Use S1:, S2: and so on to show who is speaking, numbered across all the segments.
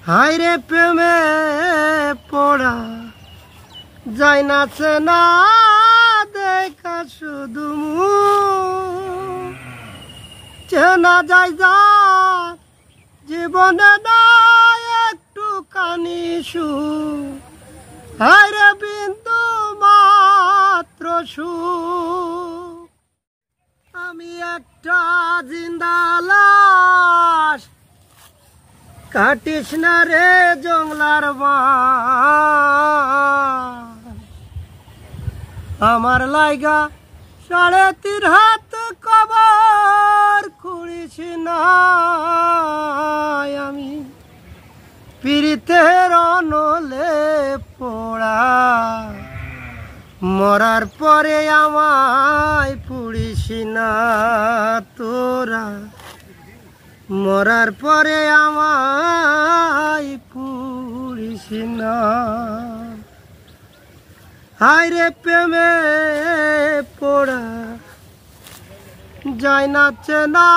S1: হায় রে প্রেমে পড়া যায় না চেনা দেখা শুধু চেনা যায় যা জীবনে নাই একটু কানি সুখ হায় রে বিন্দু মাত্র সুখ আমি একটা জিন্দা লাশ কাটিস না রে জংলার বান আমার লাইগা 3.5 হাত কবর খুঁড়িস না আমি পীড়িতের অনলে পোড়া মরার পরে আমায় পুড়িস না তোরা মরার পরে আমায় পুড়িস না হায় রে প্রেমে পোড়া যায় না চেনা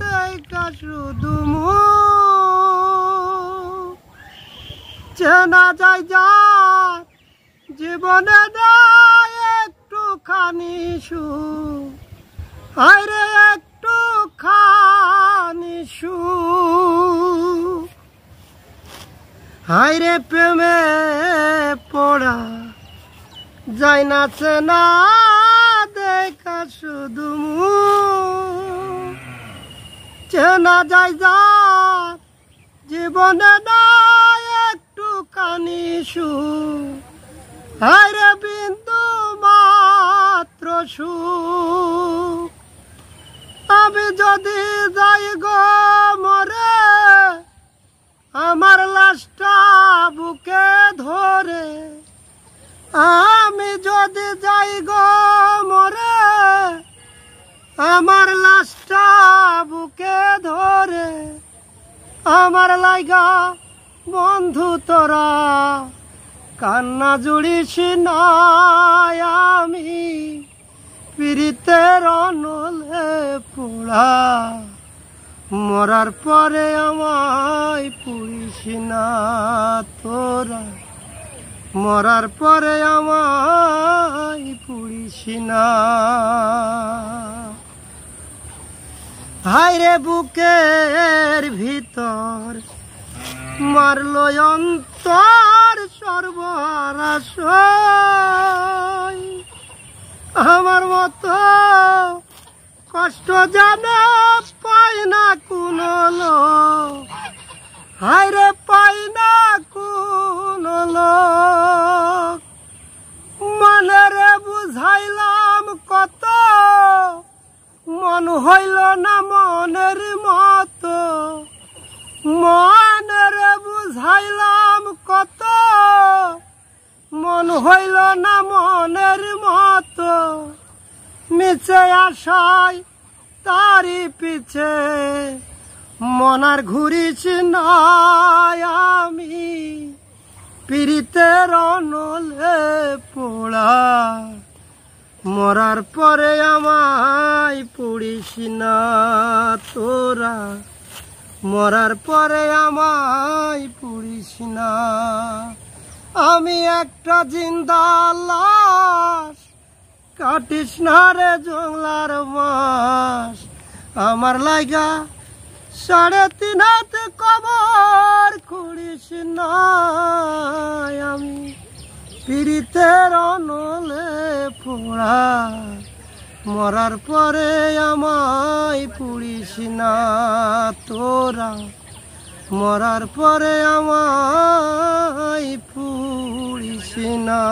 S1: দেখা শুধু চেনা যায় যা জীবনে নাই একটুখানি সুখ হায় রে একটুখানি সুখ হায় রে প্রেমে পড়া যায় না চেনা দেখা শুধু চেনা যায় যা জীবনে নাই একটুখানি সুখ হায় রে বিন্দু মাত্র সুখ আমি যদি যাই গো মরে আমার লাশটা বুকে ধরে আমি যদি যাই গো মরে আমার লাশটা বুকে ধরে আমার লাইগা বন্ধু তোরা কান্না জুড়িস না আমি পীড়িতের অনলে পোড়া মরার পরে আমায় পুড়িস না তোরা মরার পরে আমায় পুড়িস না হায় রে বুকের ভিতর মারলো অন্তর সর্বহারাশ আমার মতো কষ্ট জানে পাই না কোন লোক হায় রে পাই না কোন লোক মনে রে বুঝাইলাম কত মন হইল না মনের মতো মনে রে বুঝাইলাম কত মন হইল না মনের মতো মিছে আশায় তারি পিছে মনার ঘুরিস না আমি পীড়িতের অনলে পোড়া মরার পরে আমায় পুড়িস না তোরা মরার পরে আমায় পুড়িস না আমি একটা জিন্দা লাশ কাটিস না রে জংলার মাস আমার লাইগা 3.5 হাত কবর খুঁড়িস না আমি পীড়িতের অনলে পোড়া মরার পরে আমায় পুড়িস না তোরা মরার পরে আমায় পুড়িস না।